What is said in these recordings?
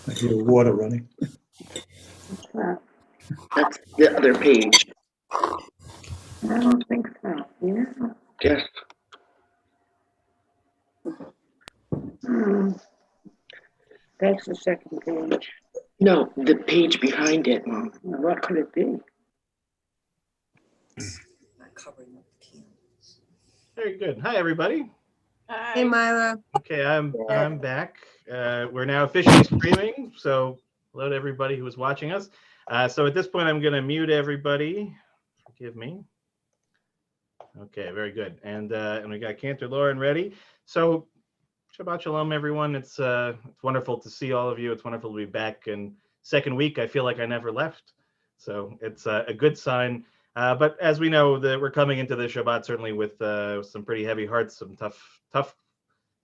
I hear water running. That's the other page. I don't think so. Yeah. Yes. That's the second page. No, the page behind it, Mom. What could it be? Not covering up the candles. Very good. Hi, everybody. Hey, Myra. Okay, I'm back. We're now officially streaming, so hello to everybody who is watching us. So at this point, I'm going to mute everybody. Forgive me. Okay, very good. And we got Cantor Lauren ready. So Shabbat Shalom, everyone. It's wonderful to see all of you. It's wonderful to be back. And second week, I feel like I never left. So it's a good sign. But as we know, that we're coming into the Shabbat certainly with some pretty heavy hearts, some tough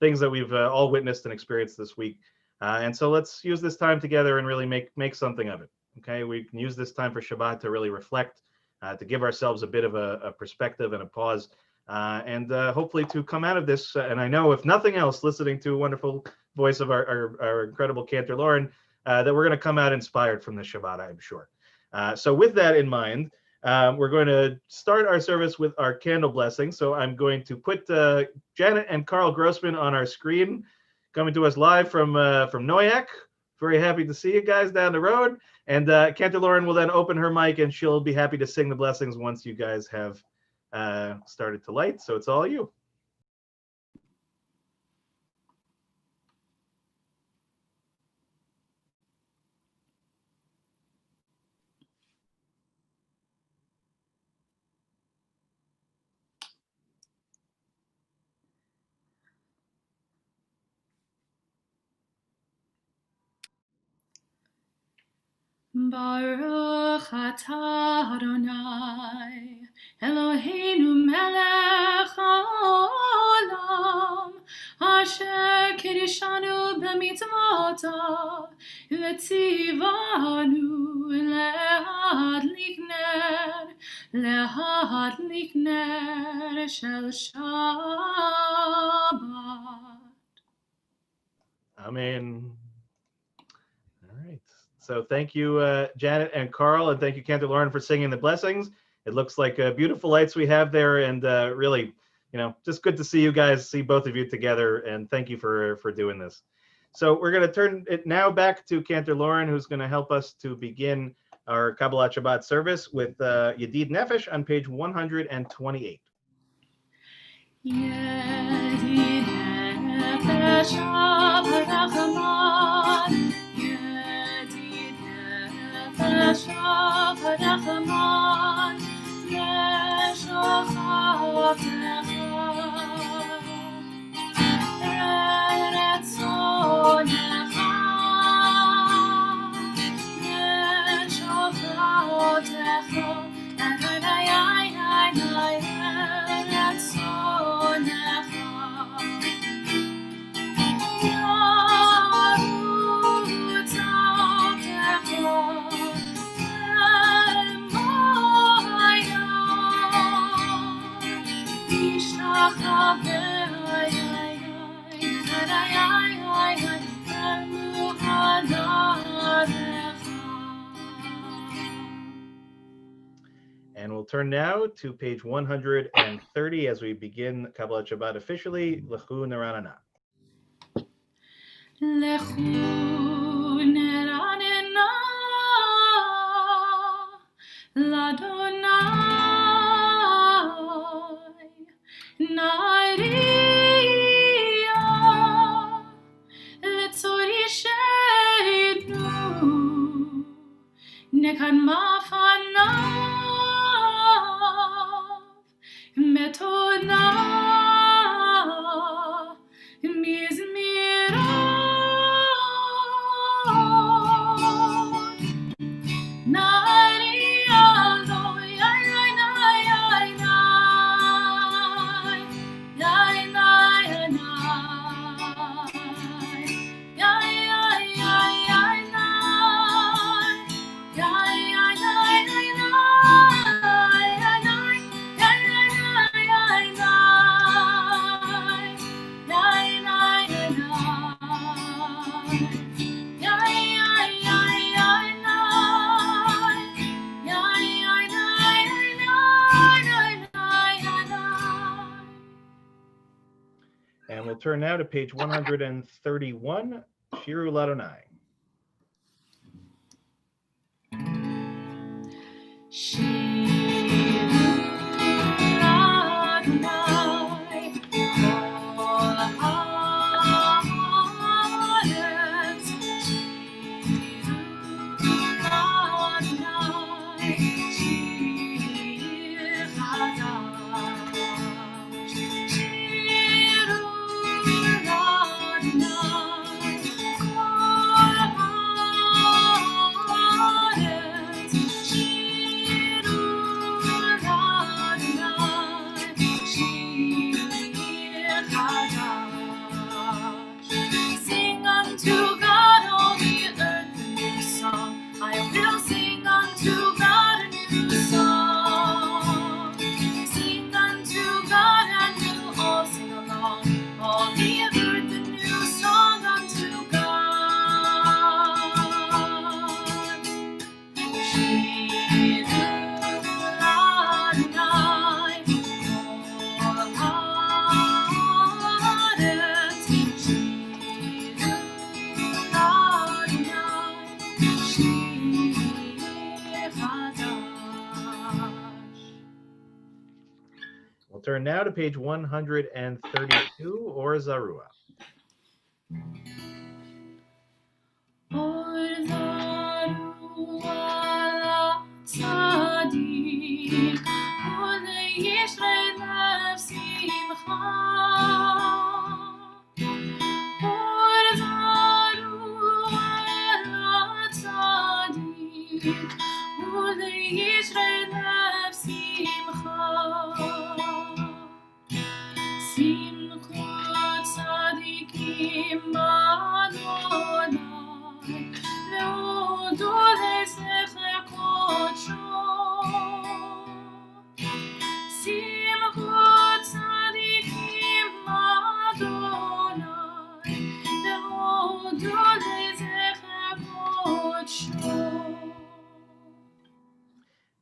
things that we've all witnessed and experienced this week. And so let's use this time together and really make something of it. Okay, we can use this time for Shabbat to really reflect, to give ourselves a bit of a perspective and a pause, and hopefully to come out of this. And I know, if nothing else, listening to a wonderful voice of our incredible Cantor Lauren, that we're going to come out inspired from the Shabbat, I'm sure. So with that in mind, we're going to start our service with our candle blessing. So I'm going to put Janet and Carl Grossman on our screen, coming to us live from Noyak. Very happy to see you guys down the road. And Cantor Lauren will then open her mic, and she'll be happy to sing the blessings once you guys have started to light. So it's all you. Baruch atah Adonai Eloheinu melech haolam asher kiddushanu b'mitzvotav v'tzivanu lehadlik ner shel Shabbat. Amen. All right. So thank you, Janet and Carl, and thank you, Cantor Lauren, for singing the blessings. It looks like beautiful lights we have there, and really, just good to see you guys, see both of you together, and thank you for doing this. So we're going to turn it now back to Cantor Lauren, who's going to help us to begin our Kabbalat Shabbat service with Yedid Nefesh on page 128. Yedid Nefesh Avarachaman, Yedid Nefesh Avarachaman, Yeshochatecha, Eretzonecha, Yeshochatecha, Adonai, Eretzonecha. And we'll turn now to page 130 as we begin Kabbalat Shabbat officially. Lechu Neranana. Lechu neranena l'Adonai nariya letzorishenu nekanma fanav metona mizmira we'll turn now to page 131, Shiru Ladonai. Sing unto God all the earth a new song. I will sing unto God a new song. Sing unto God and we'll all sing along. All the earth a new song unto God. We'll turn now to page 132, or Zarua. Simchot tzadikim b'Adonai, le'odo lezecher kodsho. Simchot tzadikim b'Adonai, le'odo lezecher kodsho.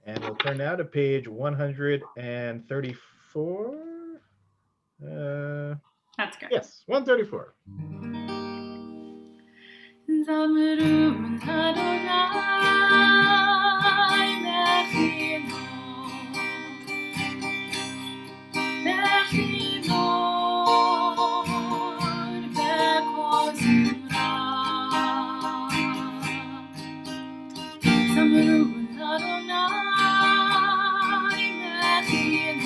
And we'll turn now to page 134. That's good. Yes, 134. Zamru Adonai Mechino B'kol Zimra. Zamru Adonai Mechino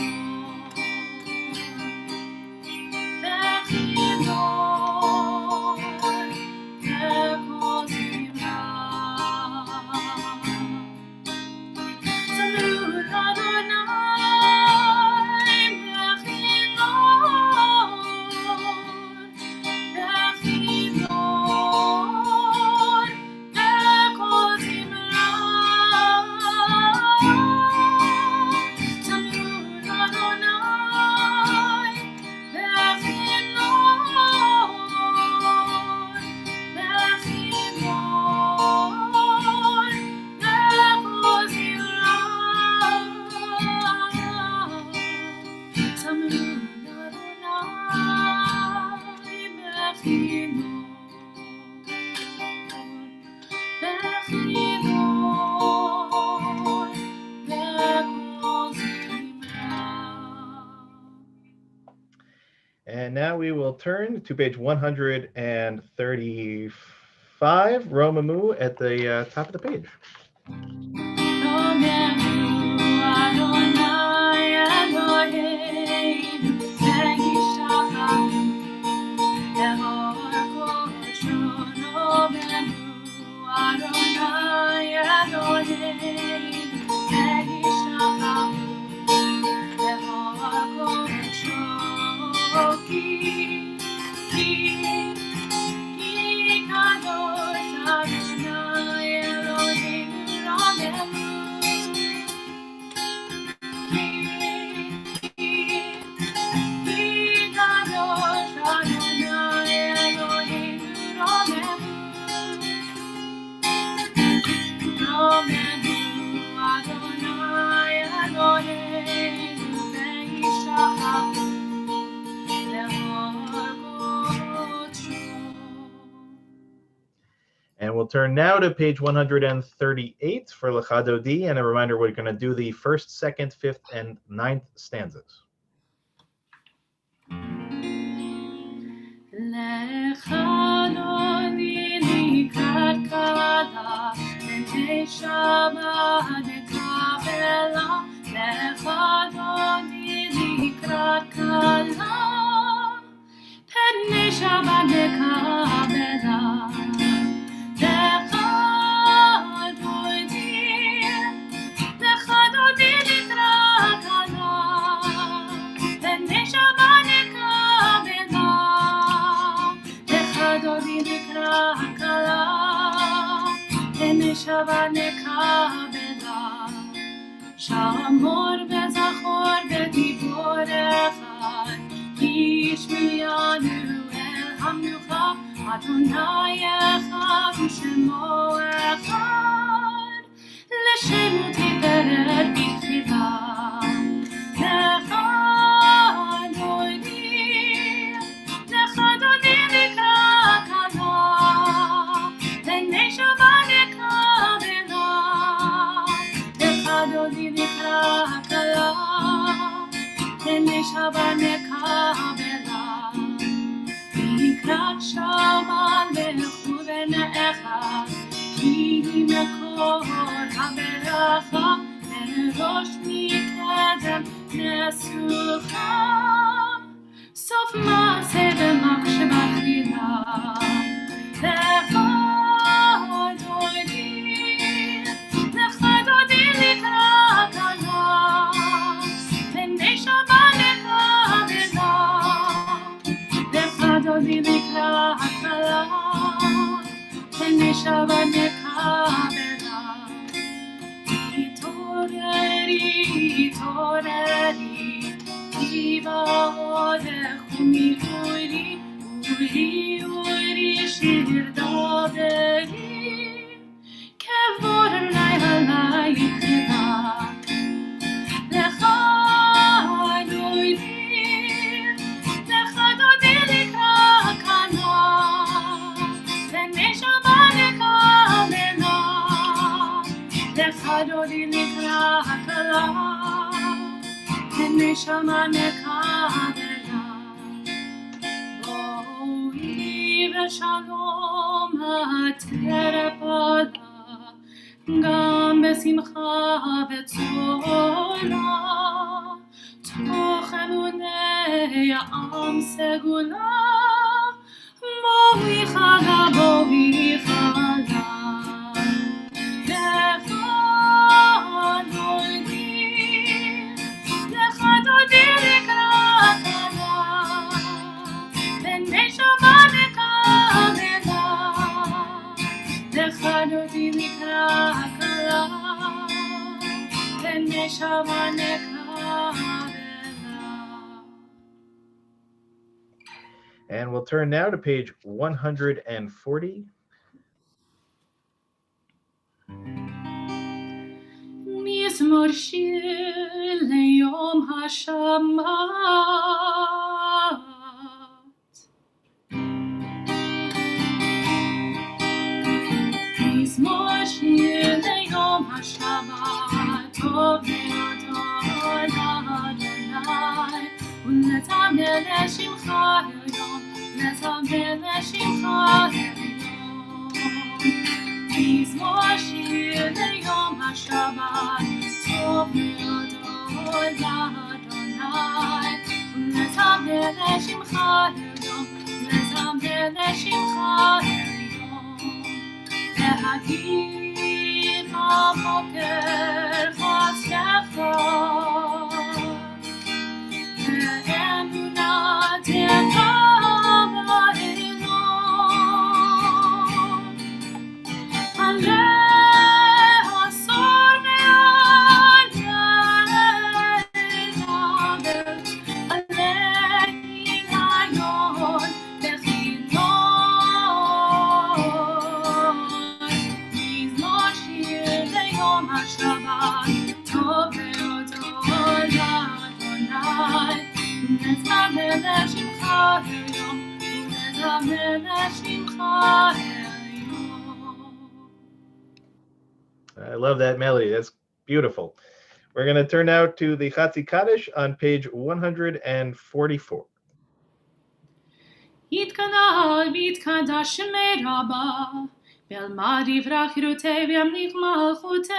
And now we will turn to page 135, Romamu, at the top of the page. Ki kadosh Adonai Eloheinu Rameh we'll turn now to page 138 for L'Chadodi, and a reminder, we're going to do the first, second, fifth, and ninth stanzas. L'Chadodi likrat kala, Pnei Shabbat nekabela. L'Chadodi likrat kala, Pnei Shabbat nekabela. L'Chadodi likrat kala, Pnei Shabbat nekabela. L'Chadodi likrat kala, Pnei Shabbat nekabela. Shamor וזכור בדיבור אחד, ישמיענו אל המנוחה, אדוני אחד ושמו אחד, לשם תפארת בתחילה. l'Chadodi לקראת כלה, פני שבת נקבלה. l'Chadodi לקראת כלה, פני שבת נקבלה. לקראת שבת לכוון אחד, כי מקור הברכה, מראש מקדם נסוכה. סוף מעשה במחשבה תחילה. l'Chadodi לקראת כלה, פני שבת נקבלה. l'Chadodi לקראת כלה, פני שבת נקבלה. התעוררי, התעוררי, כי בעודך ומאורי, אורי, אורי, שיר דברי, כבור לילה יחלק. l'Chadodi לקראת כלה, פני שבת נקבלה. l'Chadodi לקראת כלה, פני שבת נקבלה. בואי בשלום התרפדה, גם בשמחה וצורה, תוך אמוני העם סגולה. בואי חלה, בואי חלה. l'Chadodi לקראת כלה, פני שבת נקבלה. l'Chadodi לקראת כלה, פני שבת נקבלה. And we'll turn now to page 140. מזמור שיר ליום השבת. מזמור שיר ליום השבת, טוב מאוד לאדוני, ולזמר לשמך היום, לזמר לשמך היום. מזמור שיר ליום השבת, טוב מאוד לאדוני, ולזמר לשמך היום, לזמר לשמך היום. להגיד בבוקר חסדך, ואמונתך בעליון. עלה עשור ועלה לדבר, עלה היליון בחילון. מזמור שיר ליום השבת, טוב מאוד לאדוני, ולזמר לשמך היום, ולזמר לשמך היום. love that melody. That's beautiful. We're going to turn now to the Chatzi Kaddish on page 144. יתקנא ויתקדש שמי רבה, ואלמד יברח חירותי וימליך מלכותי,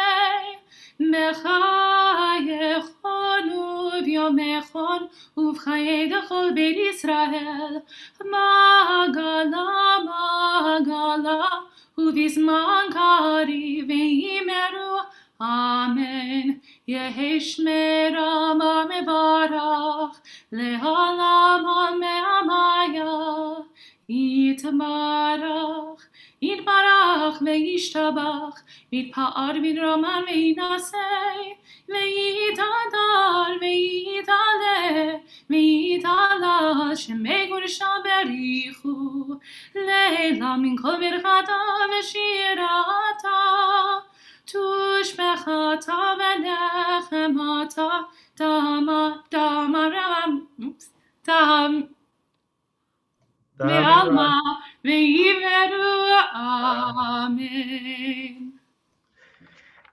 בחייכון וביומכון ובחיי דכל בית ישראל, מעגלה מעגלה ובזמן קריב ויאמרו אמן. יהי שמרם מברך לעולם המאמיה, יתברך יתברך וישתבח, ויתפאר ויתרומם וינשא, ויתהדר ויתעלה ויתעלה, שמי קודשא בריחו לילה מן כל ברכתה ושירתה, תושבחתה ונחמתה, בעלמא ויאמרו amen.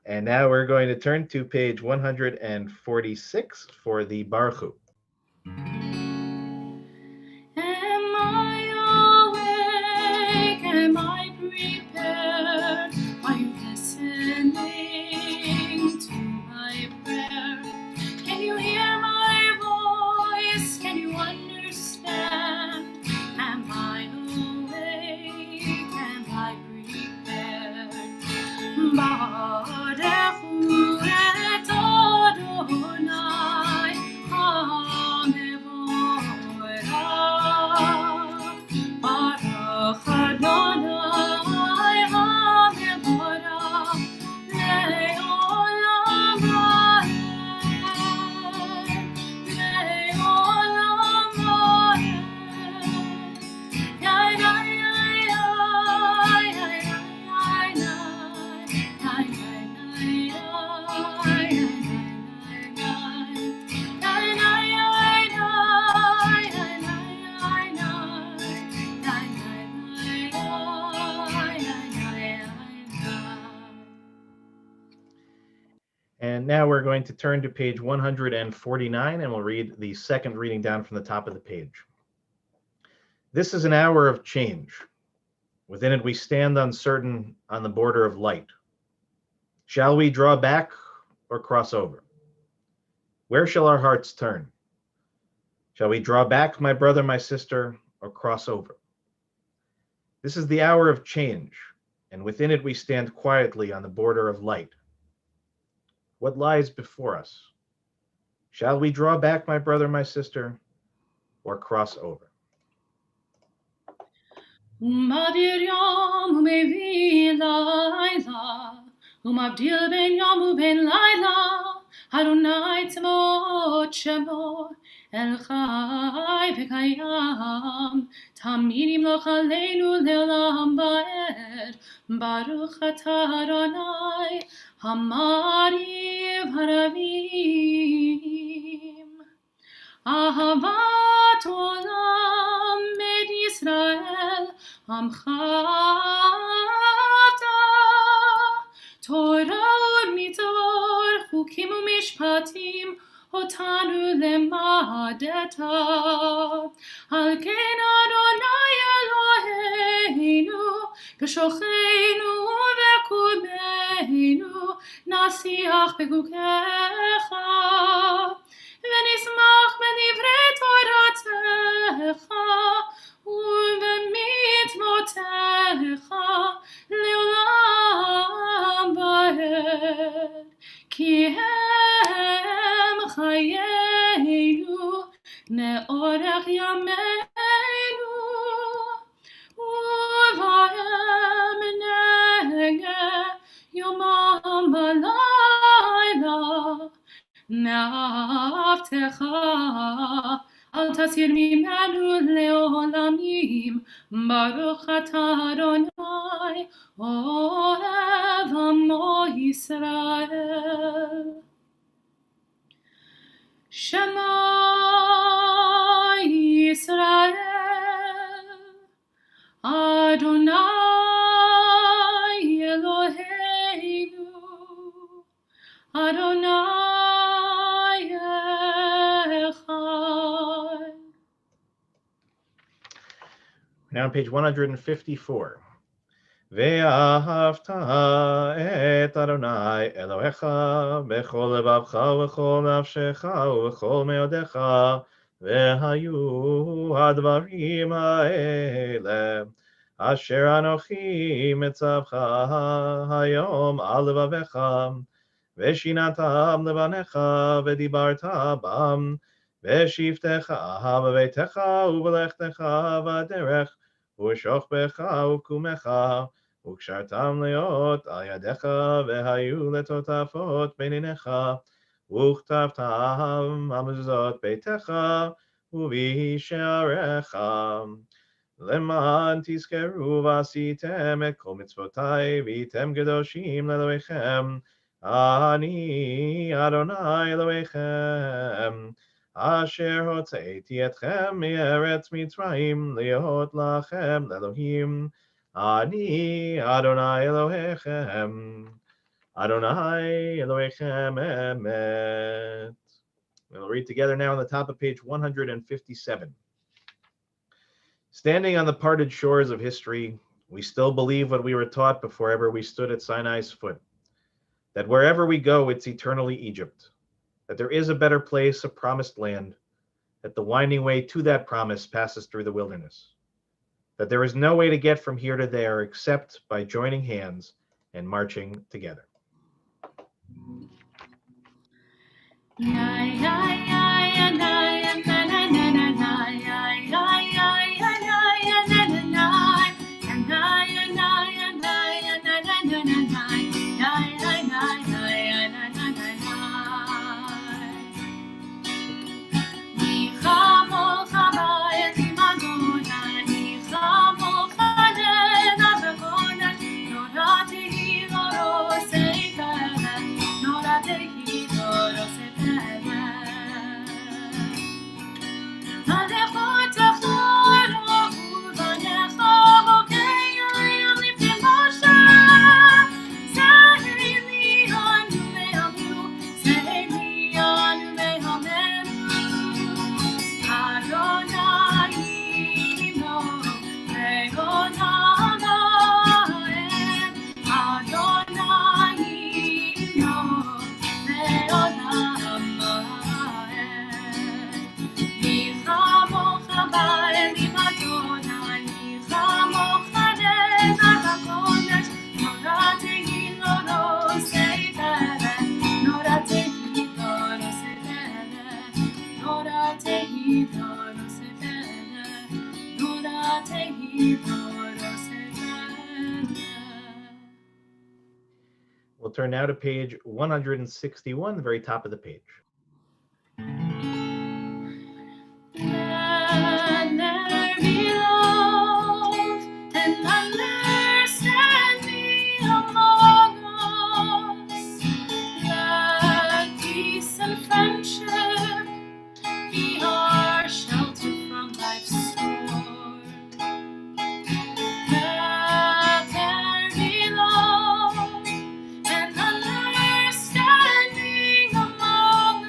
And now we're going to turn to page 146 for the Baruch Hu. Am I awake? Am I prepared? Are you listening to my prayer? Can you hear my voice? Can you understand? Am I awake? Am I prepared? Baruch Hu et Adonai HaMevorach, Baruch Adonai HaMevorach, Le'olam Vaed, Le'olam Vaed. Yai, yai, yai, yai, yai, yai, And now we're going to turn to page 149, and we'll read the second reading down from the top of the page. This is an hour of change. Within it we stand uncertain on the border of light. Shall we draw back or cross over? Where shall our hearts turn? Shall we draw back, my brother, my sister, or cross over? This is the hour of change, and within it we stand quietly on the border of light. What lies before us? Shall we draw back, my brother, my sister, or cross over? ומעביר יום ומביא לילה, ומבדיל בין יום ובין לילה, אדוני צבאות שמו, אל חי וקיים, תמיד ימלוך עלינו לעולם ועד, ברוך אתה אדוני, המעריב הרבים. אהבת עולם בית ישראל, עמך אתה, תורה ומצוות, חוקים ומשפטים, אותנו למדת. על כן אדוני אלוהינו, בשוכנו ובקומנו, נשיח בחוקיך. ונשמח בדברי תורתך ובמצוותיך לעולם ועד, כי הם חיינו לאורך ימינו, ובהם נגה יומם ולילה. מאהבתך אל תסיר ממנו לעולמים, ברוך אתה אדוני אוהב עמו ישראל. שמע ישראל, אדוני אלוהינו, Now on page 154. ואהבת את אדוני אלוהיך בכל לבבך ובכל נפשך ובכל מאודיך, והיו הדברים האלה אשר אנוכי מצווך היום על לבביך, ושיננתם לבניך ודיברת בם בשבתך בביתך ובלכתך בדרך ובשוכבך ובקומך, וקשרתם להיות על ידיך והיו לטוטפות בין עיניך, וכתבתם על מזוזות ביתך ובשעריך, למען תזכרו ועשיתם את כל מצוותיי והייתם קדושים לאלוהיכם, אני אדוני אלוהיכם, אשר הוצאתי אתכם מארץ מצרים להיות לכם לאלוהים, אני אדוני אלוהיכם, אדוני אלוהיכם emet. We'll read together now on the top of page 157. Standing on the parted shores of history, we still believe what we were taught before ever we stood at Sinai's foot, that wherever we go, it's eternally Egypt, that there is a better place, a promised land, that the winding way to that promise passes through the wilderness, that there is no way to get from here to there except by joining hands and marching together. We'll turn now to page 161, the very top of the page. Let there be love and understanding among us. Let peace and friendship be our shelter from life's storm. Let there be love and understanding among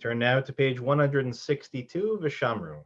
turn now to page 162, Vishamru.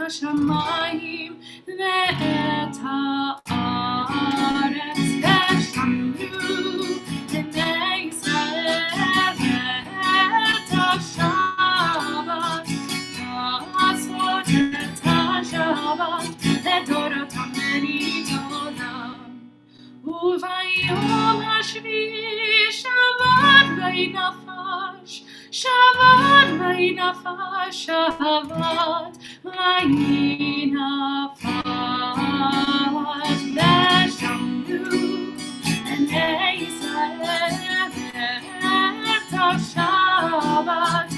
השמיים ואת הארץ ושמרו בני ישראל את השבת לעשות את השבת לדורותם בנידונם וביום השביעי שבת וינפש שבת וינפש שבת וינפש ושמרו בני ישראל את השבת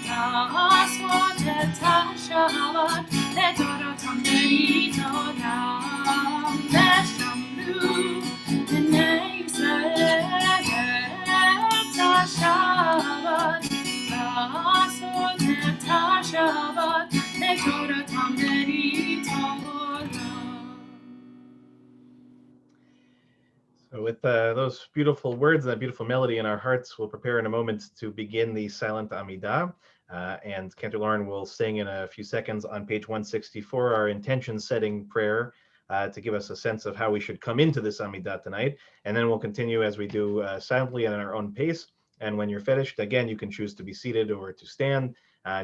לעשות את השבת לדורותם בנידונם ושמרו בני ישראל את השבת לעשות את השבת לדורותם בנידונם. So with those beautiful words and that beautiful melody in our hearts, we'll prepare in a moment to begin the silent Amidah. And Cantor Lauren will sing in a few seconds on page 164 our intention setting prayer to give us a sense of how we should come into this Amidah tonight. And then we'll continue as we do silently and at our own pace. And when you're finished, again, you can choose to be seated or to stand.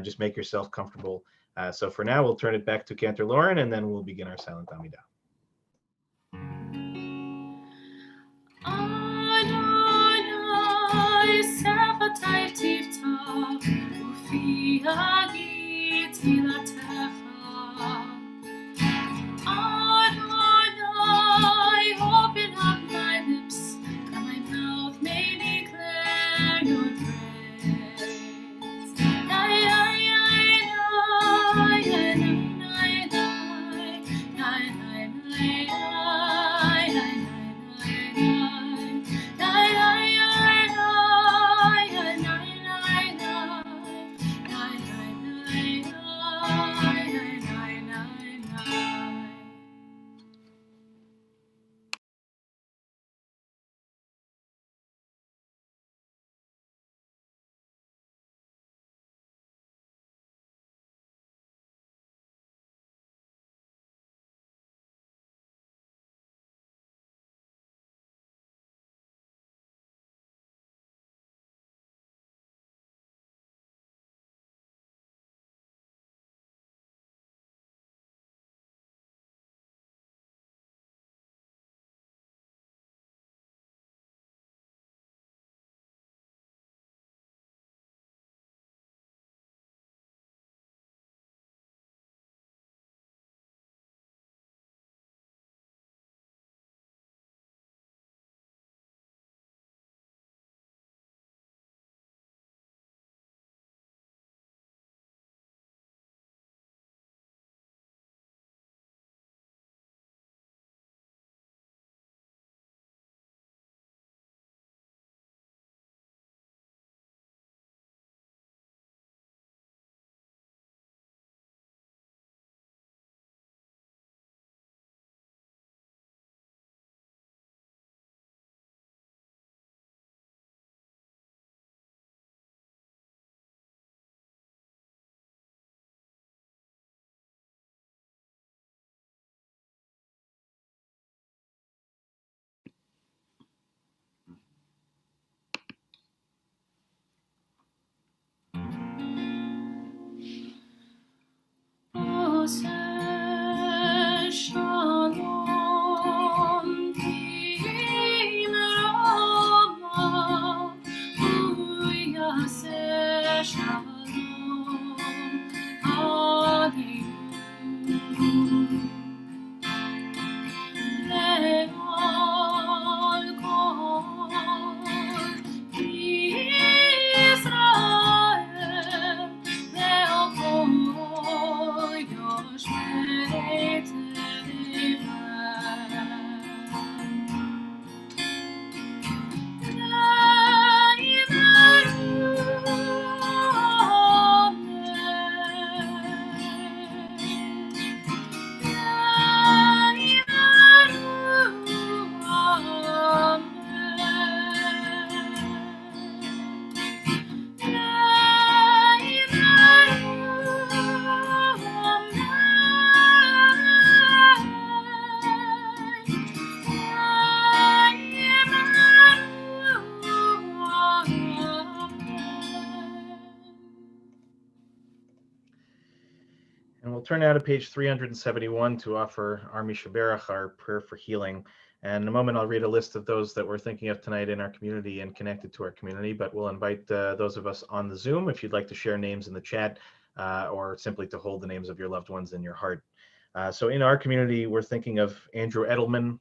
Just make yourself comfortable. So for now, we'll turn it back to Cantor Lauren, and then we'll begin our silent Amidah. Adonai sefatai tiftach ufi hagid tilatecha. Adonai, open up my lips, that my mouth may declare your praise. Nai, nai, nai, nai, nai, nai, nai, nai, shalom aleinu. Le'ol kol Yisrael, le'ol kol yoshvei And we'll turn now to page 371 to offer Armi Shaberach, our prayer for healing. And in a moment, I'll read a list of those that we're thinking of tonight in our community and connected to our community, but we'll invite those of us on the Zoom if you'd like to share names in the chat or simply to hold the names of your loved ones in your heart. So in our community, we're thinking of Andrew Edelman,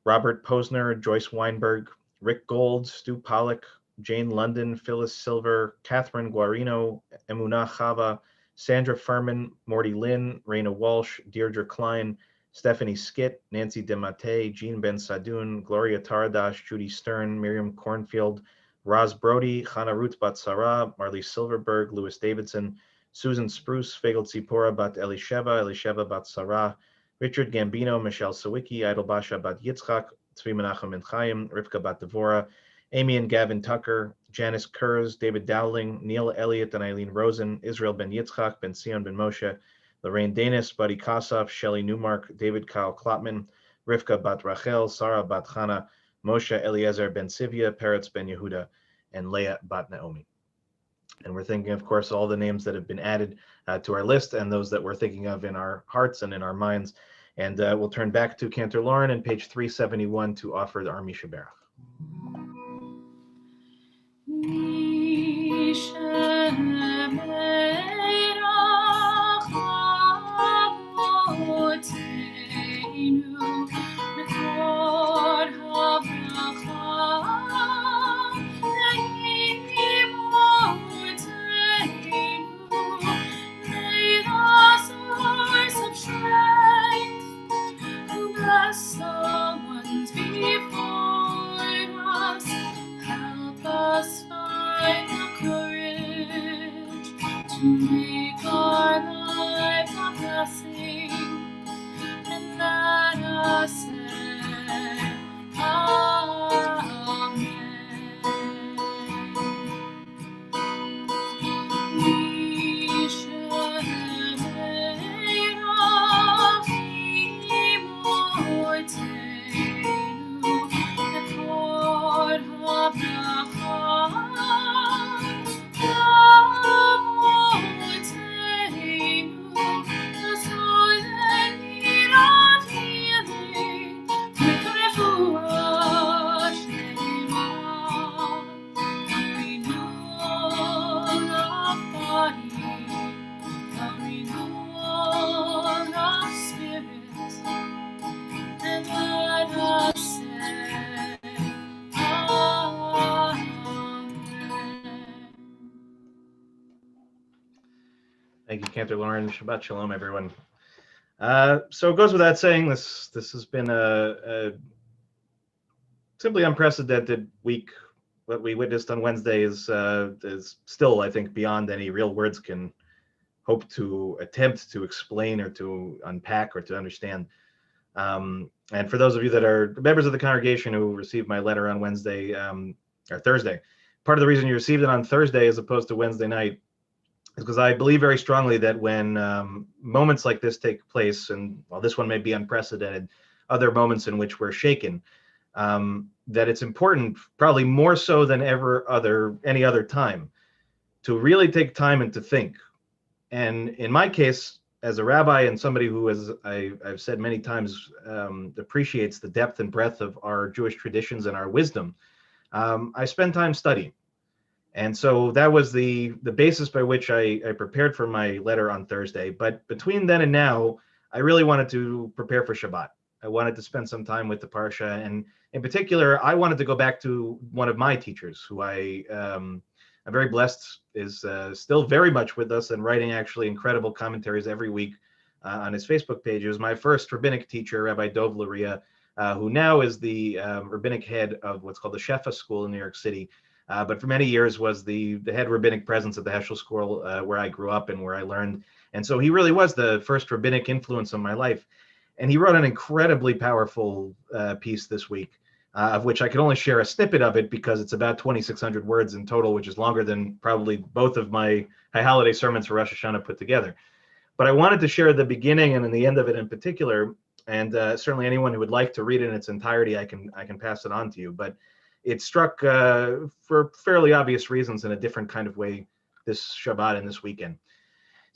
Robert Posner, Joyce Weinberg, Rick Gold, Stu Pollock, Jane London, Phyllis Silver, Catherine Guarino, Emunah Chava, Sandra Furman, Morty Lynn, Raina Walsh, Deirdre Klein, Stephanie Skitt, Nancy DeMate, Jean Ben Sadoun, Gloria Taradash, Judy Stern, Miriam Cornfield, Roz Brody, Chana Ruth Bat Sarah, Marley Silverberg, Louis Davidson, Susan Spruce, Fagel Tzipora Bat Elisheva Bat Sarah, Richard Gambino, Michelle Sawicki, Idol Basha Bat Yitzchak, Tzvi Menachem Ben Chaim, Rivka Bat Devora, Amy and Gavin Tucker, Janice Kurz, David Dowling, Neil Elliott and Eileen Rosen, Israel Ben Yitzchak, Ben Sion Ben Moshe, Lorraine Danis, Buddy Kossoff, Shelley Newmark, David Kyle Klopman, Rivka Bat Rachel, Sarah Bat Chana, Moshe Eliezer Ben Sivia, Peretz Ben Yehuda, and Leah Bat Naomi. And we're thinking, of course, all the names that have been added to our list and those that we're thinking of in our hearts and in our minds. And we'll turn back to Cantor Lauren and page 371 to offer the Armi Shaberach. Bless the ones before us, help us find the courage to make our lives a blessing, and let us say, Amen. Thank you, Cantor Lauren. Shabbat Shalom, everyone. So it goes without saying, this has been a simply unprecedented week. What we witnessed on Wednesday is still, I think, beyond any real words can hope to attempt to explain or to unpack or to understand. And for those of you that are members of the congregation who received my letter on Wednesday or Thursday, part of the reason you received it on Thursday as opposed to Wednesday night is because I believe very strongly that when moments like this take place, and while this one may be unprecedented, other moments in which we're shaken, that it's important, probably more so than any other time, to really take time and to think. And in my case, as a rabbi and somebody who, as I've said many times, appreciates the depth and breadth of our Jewish traditions and our wisdom, I spend time studying. And so that was the basis by which I prepared for my letter on Thursday. But between then and now, I really wanted to prepare for Shabbat. I wanted to spend some time with the Parsha. And in particular, I wanted to go back to one of my teachers who I'm very blessed is still very much with us and writing actually incredible commentaries every week on his Facebook page. It was my first rabbinic teacher, Rabbi Dov Luria, who now is the rabbinic head of what's called the Shefa School in New York City. But for many years was the head rabbinic presence at the Heschel School where I grew up and where I learned. And so he really was the first rabbinic influence on my life. And he wrote an incredibly powerful piece this week, of which I could only share a snippet of it because it's about 2,600 words in total, which is longer than probably both of my high holiday sermons for Rosh Hashanah put together. But I wanted to share the beginning and then the end of it in particular. And certainly anyone who would like to read it in its entirety, I can pass it on to you. But it struck for fairly obvious reasons in a different kind of way this Shabbat and this weekend.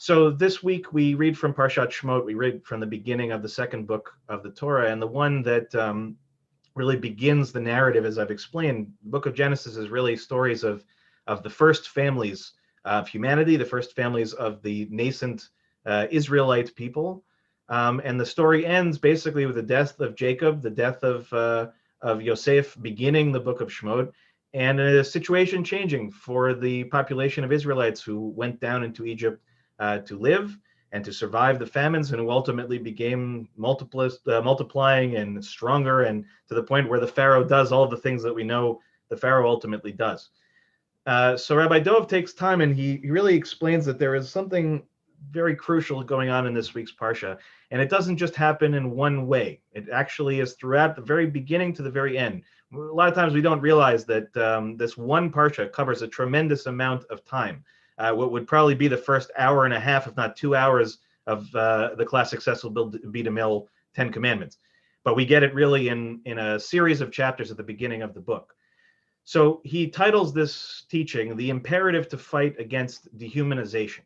So this week we read from Parshat Shemot. We read from the beginning of the second book of the Torah, and the one that really begins the narrative, as I've explained. The book of Genesis is really stories of the first families of humanity, the first families of the nascent Israelite people, and the story ends basically with the death of Jacob, the death of Yosef, beginning the book of Shemot, and a situation changing for the population of Israelites who went down into Egypt to live and to survive the famines, and who ultimately became multiplying and stronger, and to the point where the Pharaoh does all the things that we know the Pharaoh ultimately does. So Rabbi Dov takes time and he really explains that there is something very crucial going on in this week's Parsha. And it doesn't just happen in one way. It actually is throughout the very beginning to the very end. A lot of times we don't realize that this one Parsha covers a tremendous amount of time. What would probably be the first hour and a half, if not 2 hours, of the classic Cecil B. DeMille 10 Commandments. But we get it really in a series of chapters at the beginning of the book. So he titles this teaching, The Imperative to Fight Against Dehumanization.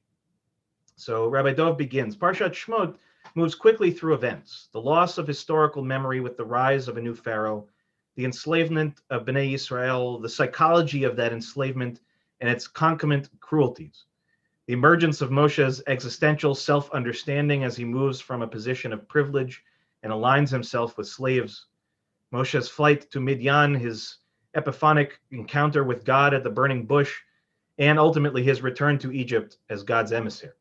So Rabbi Dov begins, Parshat Shemot moves quickly through events, the loss of historical memory with the rise of a new pharaoh, the enslavement of Bnei Israel, the psychology of that enslavement and its concomitant cruelties, the emergence of Moshe's existential self-understanding as he moves from a position of privilege and aligns himself with slaves, Moshe's flight to Midian, his epiphanic encounter with God at the burning bush, and ultimately his return to Egypt as God's emissary.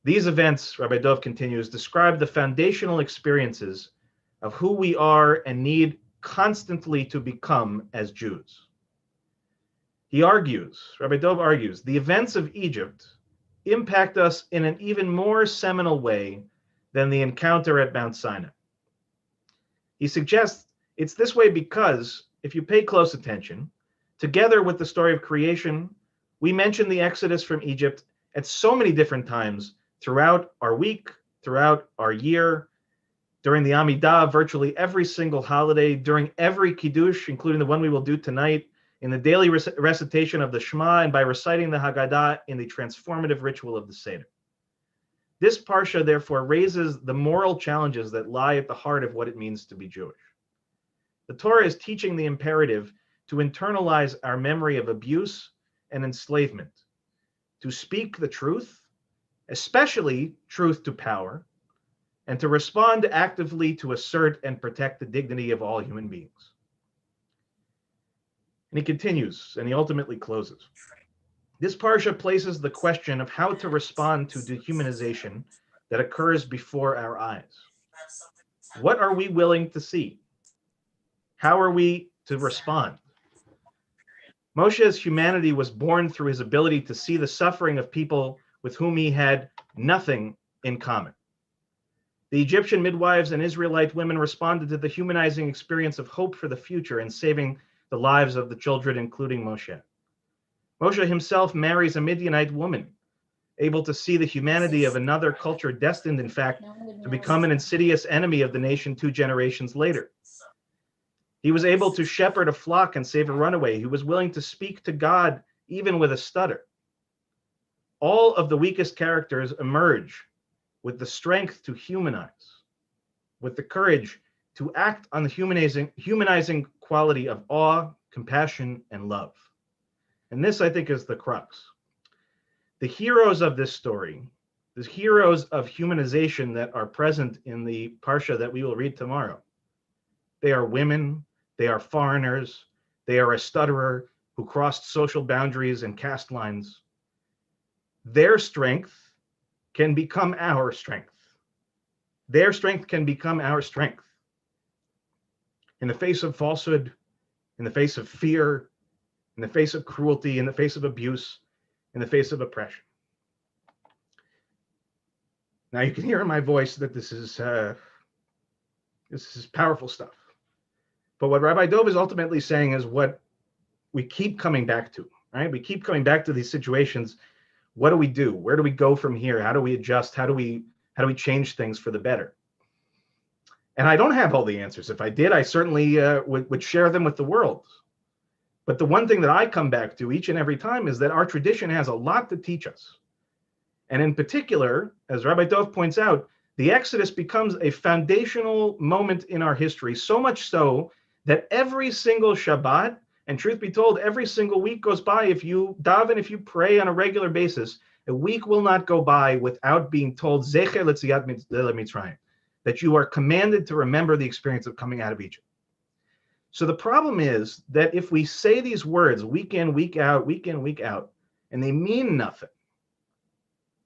These events, Rabbi Dov continues, describe the foundational experiences of who we are and need constantly to become as Jews. He argues, Rabbi Dov argues, the events of Egypt impact us in an even more seminal way than the encounter at Mount Sinai. He suggests it's this way because, if you pay close attention, together with the story of creation, we mention the Exodus from Egypt at so many different times throughout our week, throughout our year, during the Amidah, virtually every single holiday, during every Kiddush, including the one we will do tonight, in the daily recitation of the Shema, and by reciting the Haggadah in the transformative ritual of the Seder. This Parsha, therefore, raises the moral challenges that lie at the heart of what it means to be Jewish. The Torah is teaching the imperative to internalize our memory of abuse and enslavement, to speak the truth, especially truth to power, and to respond actively to assert and protect the dignity of all human beings. And he continues, and he ultimately closes. This Parsha places the question of how to respond to dehumanization that occurs before our eyes. What are we willing to see? How are we to respond? Moshe's humanity was born through his ability to see the suffering of people with whom he had nothing in common. The Egyptian midwives and Israelite women responded to the humanizing experience of hope for the future and saving the lives of the children, including Moshe. Moshe himself marries a Midianite woman, able to see the humanity of another culture destined, in fact, to become an insidious enemy of the nation 2 generations later. He was able to shepherd a flock and save a runaway. He was willing to speak to God even with a stutter. All of the weakest characters emerge with the strength to humanize, with the courage to act on the humanizing quality of awe, compassion, and love. And this, I think, is the crux. The heroes of this story, the heroes of humanization that are present in the Parsha that we will read tomorrow, they are women, they are foreigners, they are a stutterer who crossed social boundaries and caste lines. Their strength can become our strength. Their strength can become our strength. In the face of falsehood, in the face of fear, in the face of cruelty, in the face of abuse, in the face of oppression. Now you can hear in my voice that this is powerful stuff. But what Rabbi Dov is ultimately saying is what we keep coming back to, right? We keep coming back to these situations. What do we do? Where do we go from here? How do we adjust? How do we change things for the better? And I don't have all the answers. If I did, I certainly would share them with the world. But the one thing that I come back to each and every time is that our tradition has a lot to teach us. And in particular, as Rabbi Dov points out, the Exodus becomes a foundational moment in our history, so much so that every single Shabbat, and truth be told, every single week goes by, if you daven, if you pray on a regular basis, a week will not go by without being told, Zecher l'tziat Mitzrayim, that you are commanded to remember the experience of coming out of Egypt. So the problem is that if we say these words week in, week out, and they mean nothing,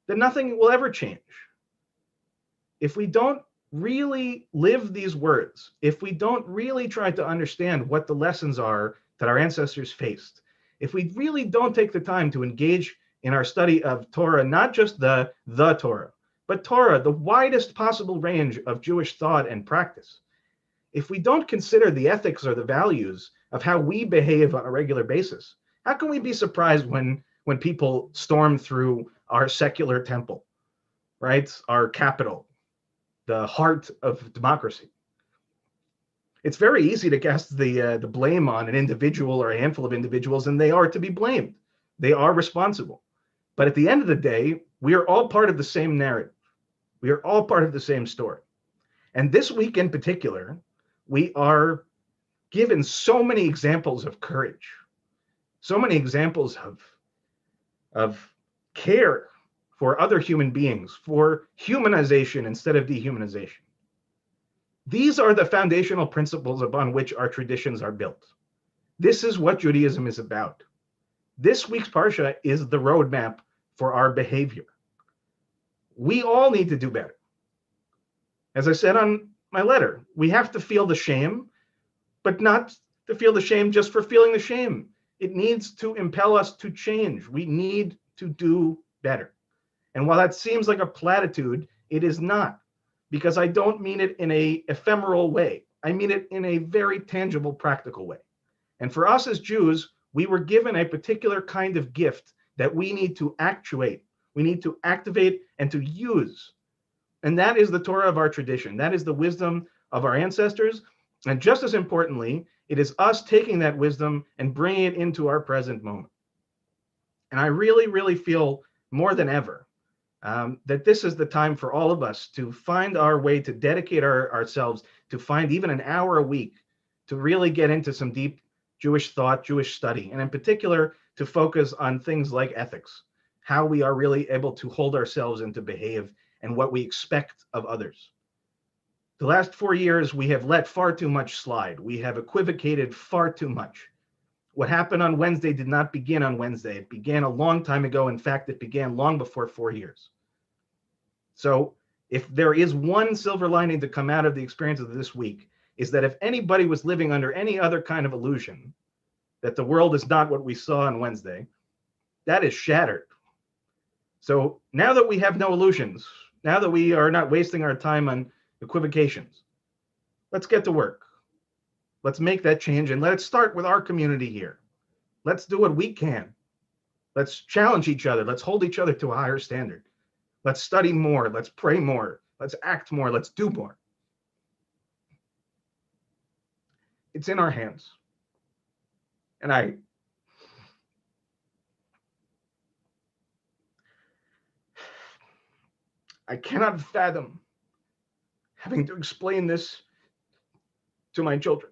then nothing will ever change. If we don't really live these words, if we don't really try to understand what the lessons are that our ancestors faced, if we really don't take the time to engage in our study of Torah, not just the Torah, but Torah, the widest possible range of Jewish thought and practice, if we don't consider the ethics or the values of how we behave on a regular basis, how can we be surprised when people storm through our secular temple, right? Our capital, the heart of democracy. It's very easy to cast the blame on an individual or a handful of individuals, and they are to be blamed. They are responsible. But at the end of the day, we are all part of the same narrative. We are all part of the same story. And this week in particular, we are given so many examples of courage, so many examples of care for other human beings, for humanization instead of dehumanization. These are the foundational principles upon which our traditions are built. This is what Judaism is about. This week's Parsha is the roadmap for our behavior. We all need to do better. As I said on my letter, we have to feel the shame, but not to feel the shame just for feeling the shame. It needs to impel us to change. We need to do better. And while that seems like a platitude, it is not, because I don't mean it in an ephemeral way. I mean it in a very tangible, practical way. And for us as Jews, we were given a particular kind of gift that we need to actuate, we need to activate and to use. And that is the Torah of our tradition. That is the wisdom of our ancestors. And just as importantly, it is us taking that wisdom and bringing it into our present moment. And I really, really feel more than ever that this is the time for all of us to find our way to dedicate ourselves to find even an hour a week to really get into some deep Jewish thought, Jewish study, and in particular to focus on things like ethics, how we are really able to hold ourselves and to behave and what we expect of others. The last 4 years, we have let far too much slide. We have equivocated far too much. What happened on Wednesday did not begin on Wednesday. It began a long time ago. In fact, it began long before 4 years. So if there is one silver lining to come out of the experience of this week, is that if anybody was living under any other kind of illusion that the world is not what we saw on Wednesday, that is shattered. So now that we have no illusions, now that we are not wasting our time on equivocations, let's get to work. Let's make that change, and let's start with our community here. Let's do what we can. Let's challenge each other. Let's hold each other to a higher standard. Let's study more. Let's pray more. Let's act more. Let's do more. It's in our hands. And I cannot fathom having to explain this to my children.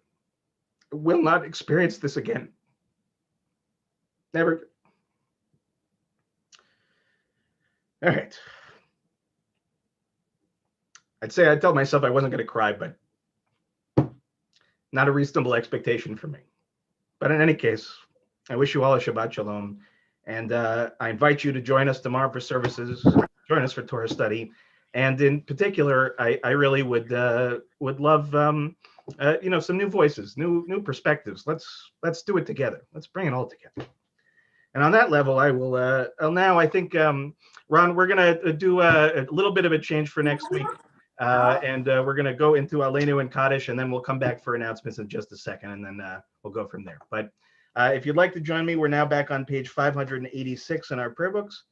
I will not experience this again. Never. All right. I'd tell myself I wasn't going to cry, but not a reasonable expectation for me. But in any case, I wish you all a Shabbat Shalom. And I invite you to join us tomorrow for services, join us for Torah study. And in particular, I really would love some new voices, new perspectives. Let's do it together. Let's bring it all together. And on that level, I will now, I think, Ron, we're going to do a little bit of a change for next week. And we're going to go into Aleinu and Kaddish, and then we'll come back for announcements in just a second, and then we'll go from there. But if you'd like to join me, we're now back on page 586 in our prayer books,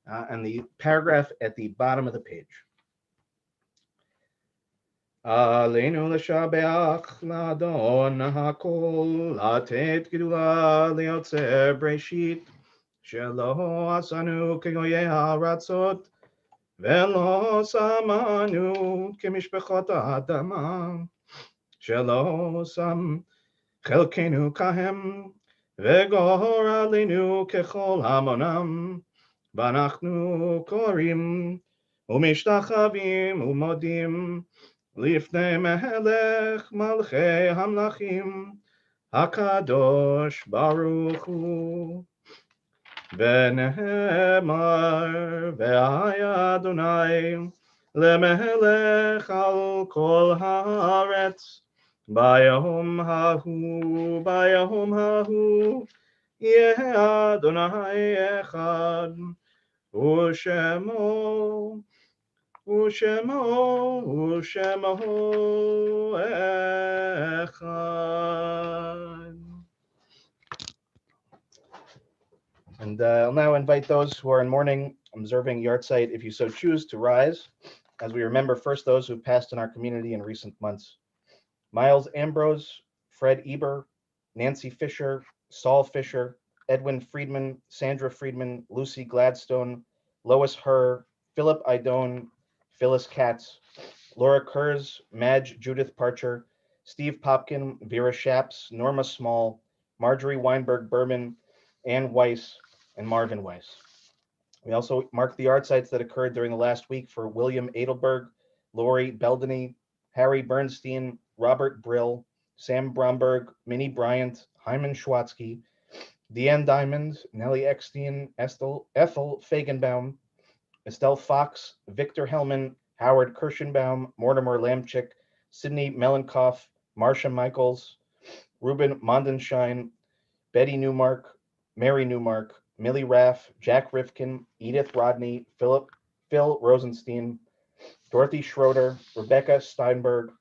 and the paragraph at the bottom of the page. Aleinu l'shabeach l'adon hakol, latet gedula liotzer breshit, shelo asanu kegoyei haratzot, velo samanu kemishpechot ha'adama, shelo sam chelkenu kahem, וגור עלינו ככל המונם, ואנחנו קוראים ומשתחווים ומודים לפני מלך מלכי המלכים, הקדוש ברוך הוא. ונאמר, והיה אדוני למלך על כל הארץ, ביום ההוא יהיה אדוני אחד, ושמו אחד. And I'll now invite those who are in mourning, observing yahrzeit, if you so choose, to rise, as we remember first those who passed in our community in recent months. Miles Ambrose, Fred Eber, Nancy Fisher, Saul Fisher, Edwin Friedman, Sandra Friedman, Lucy Gladstone, Lois Herr, Philip Idone, Phyllis Katz, Laura Kurz, Madge Judith Parcher, Steve Popkin, Vera Shaps, Norma Small, Marjorie Weinberg Berman, Ann Weiss, and Marvin Weiss. We also mark the yahrzeits that occurred during the last week for William Edelberg, Lori Beldany, Harry Bernstein, Robert Brill, Sam Bromberg, Minnie Bryant, Hyman Schwatzky, Deanne Diamond, Nellie Eckstein, Ethel Fagenbaum, Estelle Fox, Victor Hellman, Howard Kirschenbaum, Mortimer Lamchick, Sidney Melankoff, Marcia Michaels, Ruben Mondenschein, Betty Newmark, Mary Newmark, Millie Raff, Jack Rifkin, Edith Rodney, Phil Rosenstein, Dorothy Schroeder, Rebecca Steinberg,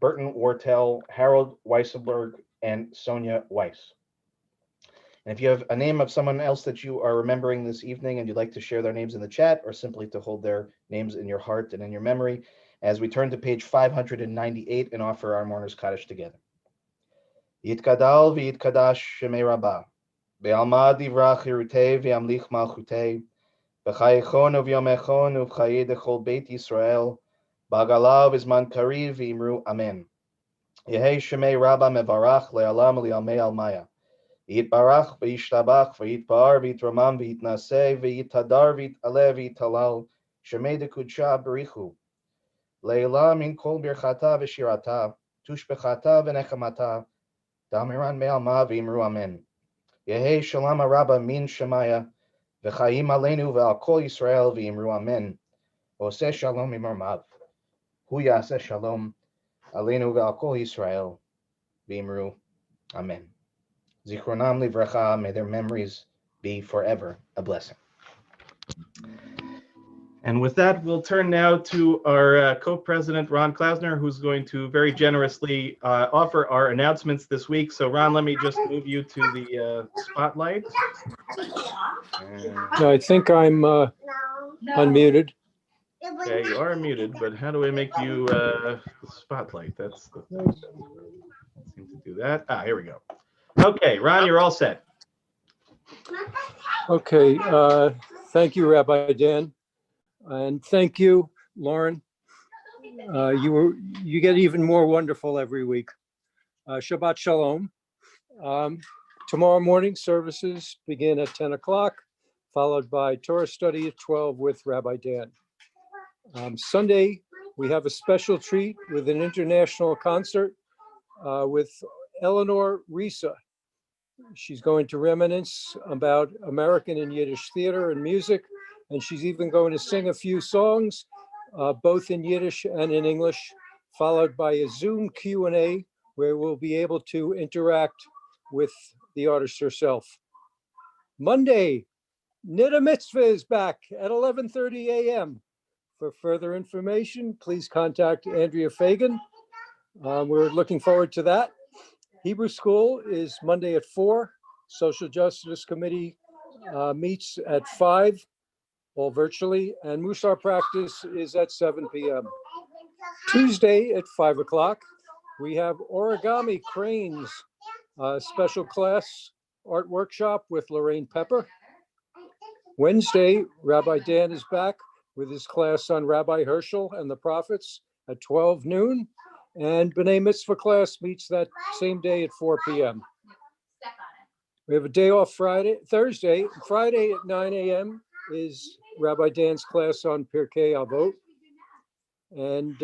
Burton Wartell, Harold Weisselberg, and Sonia Weiss. And if you have a name of someone else that you are remembering this evening and you'd like to share their names in the chat, or simply to hold their names in your heart and in your memory, as we turn to page 598 and offer our mourners Kaddish together. Yitkadal v'yitkadash shemei rabbah, ve'alma divra chirutei ve'amlich malchutei, v'chayechon u'vyomechon u'v'chayi dechol beit Yisrael, b'agala v'zman kariv v'imru amen. Yehei shemei rabbah mevarach le'alam li'almei almaya. Yitbarach v'yishtabach v'yitpar v'yitramam v'yitnaseh v'yitadar v'yit'aleh v'yithalal shemei dekudsha b'richu le'ila min kol birchata v'shirata tushbechata v'nechamata damiran me'alma v'imru amen. Yehei shalom rabba min shemaya v'chayim aleinu ve'al kol Yisrael v'imru amen. Oseh shalom imormav hu yaseh shalom aleinu ve'al kol Yisrael v'imru amen. Zichronam livracha, may their memories be forever a blessing. And with that, we'll turn now to our co-president, Ron Klausner, who's going to very generously offer our announcements this week. So Ron, let me just move you to the spotlight. I think I'm unmuted. Okay, you are muted, but how do I make you the spotlight? That's the thing. Can't seem to do that. Here we go. Okay, Ron, you're all set. Okay, thank you, Rabbi Dan, and thank you, Lauren. You get even more wonderful every week. Shabbat Shalom. Tomorrow morning services begin at 10 o'clock, followed by Torah study at 12 with Rabbi Dan. Sunday, we have a special treat with an international concert with Eleanor Risa. She's going to reminisce about American and Yiddish theater and music, and she's even going to sing a few songs, both in Yiddish and in English, followed by a Zoom Q&A where we'll be able to interact with the artist herself. Monday, Nida Mitzvah is back at 11:30 a.m. For further information, please contact Andrea Fagan. We're looking forward to that. Hebrew School is Monday at 4. Social Justice Committee meets at 5, all virtually, and Musar practice is at 7 p.m. Tuesday at 5 o'clock, we have origami cranes, special class art workshop with Lorraine Pepper. Wednesday, Rabbi Dan is back with his class on Rabbi Herschel and the prophets at 12 noon. And B'nai Mitzvah class meets that same day at 4 p.m. We have a day off Thursday. Friday at 9 a.m. is Rabbi Dan's class on Pirkei Avot. And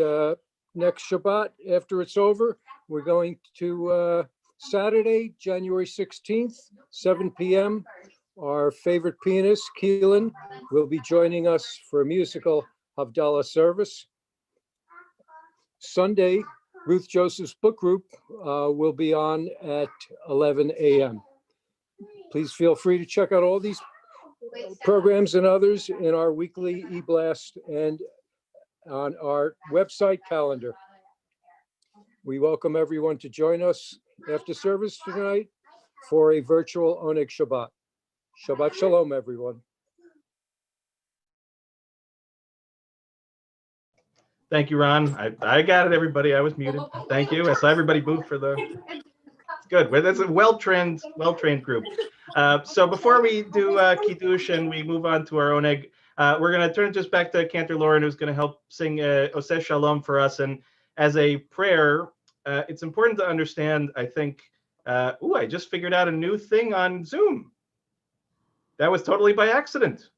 next Shabbat, after it's over, we're going to Saturday, January 16th, 7 p.m. Our favorite pianist, Keelan, will be joining us for a musical Havdalah service. Sunday, Ruth Joseph's book group will be on at 11 a.m. Please feel free to check out all these programs and others in our weekly e-blast and on our website calendar. We welcome everyone to join us after service tonight for a virtual Oneg Shabbat. Shabbat Shalom, everyone. Thank you, Ron. I got it, everybody. I was muted. Thank you. I saw everybody move for the. It's good. Well, that's a well-trained group. So before we do Kiddush and we move on to our Oneg, we're going to turn it just back to Cantor Lauren, who's going to help sing Oseh Shalom for us. And as a prayer, it's important to understand, I think, I just figured out a new thing on Zoom. That was totally by accident.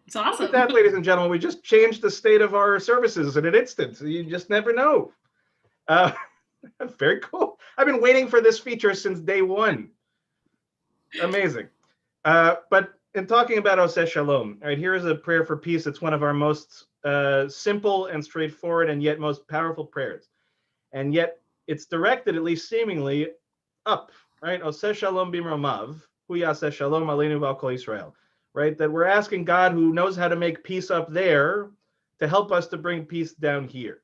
It's awesome. With that, ladies and gentlemen, we just changed the state of our services in an instant. You just never know. Very cool. I've been waiting for this feature since day one. Amazing. But in talking about Oseh Shalom, all right, here is a prayer for peace. It's one of our most simple and straightforward and yet most powerful prayers. And yet it's directed, at least seemingly, up, right? Oseh Shalom bimromav, hu yaseh shalom aleinu v'al kol Yisrael. Right, that we're asking God, who knows how to make peace up there, to help us to bring peace down here.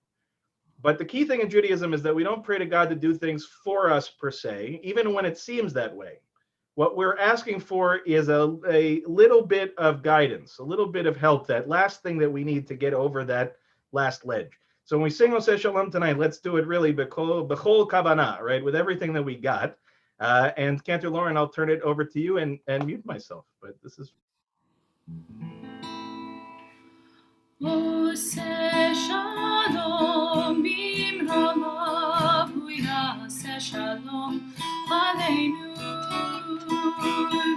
But the key thing in Judaism is that we don't pray to God to do things for us per se, even when it seems that way. What we're asking for is a little bit of guidance, a little bit of help, that last thing that we need to get over that last ledge. So when we sing Oseh Shalom tonight, let's do it really b'chol kavanah, right, with everything that we got. And Cantor Lauren, I'll turn it over to you and mute myself. But this is. Oseh Shalom bimromav, hu yaseh shalom aleinu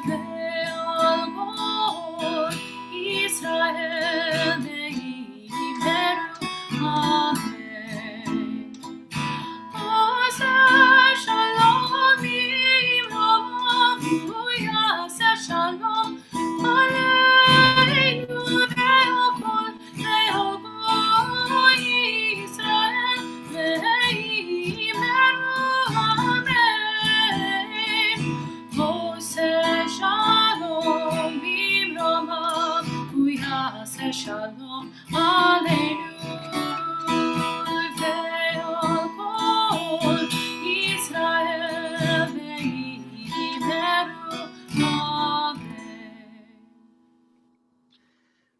ve'al kol Yisrael ve'yimeru. Amen. Oseh Shalom bimromav, hu yaseh shalom aleinu ve'al kol Yisrael ve'yimeru. Amen. Oseh Shalom bimromav, hu yaseh shalom aleinu ve'al kol Yisrael ve'yimeru. Amen.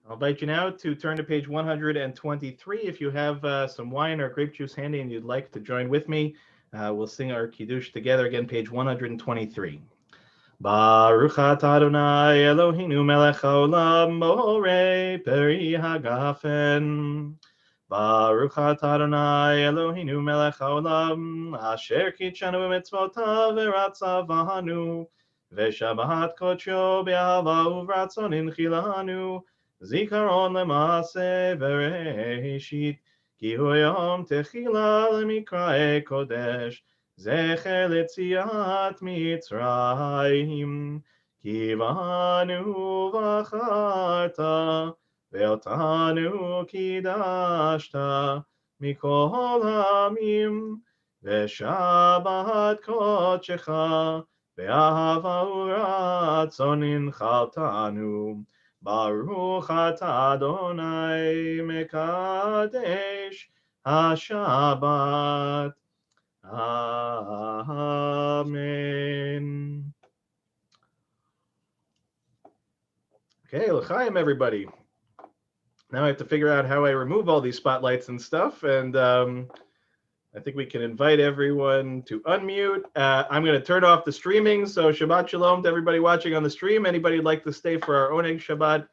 I'll invite you now to turn to page 123. If you have some wine or grape juice handy and you'd like to join with me, we'll sing our Kiddush together. Again, page 123. Baruch atah Adonai Eloheinu melech haolam borei peri hagafen Baruch atah Adonai Eloheinu melech haolam, asher kitshanu b'mitzvotav v'ratzavanu, v'shabbat kodsho b'ahava uvratzon inchilanu, zikaron lema'aseh v'reshit, ki hu yom techila lemikrae kodesh, zecher letziat Mitzrayim, ki banu v'acharta, ואותנו קידשת מכל העמים, ושבת קודשך באהבה ורצון הנחלתנו. ברוך אתה אדוני מקדש השבת. Amen. Okay, l'chaim, everybody. Now I have to figure out how I remove all these spotlights and stuff, and I think we can invite everyone to unmute. I'm going to turn off the streaming, so Shabbat Shalom to everybody watching on the stream. Anybody who'd like to stay for our Oneg Shabbat,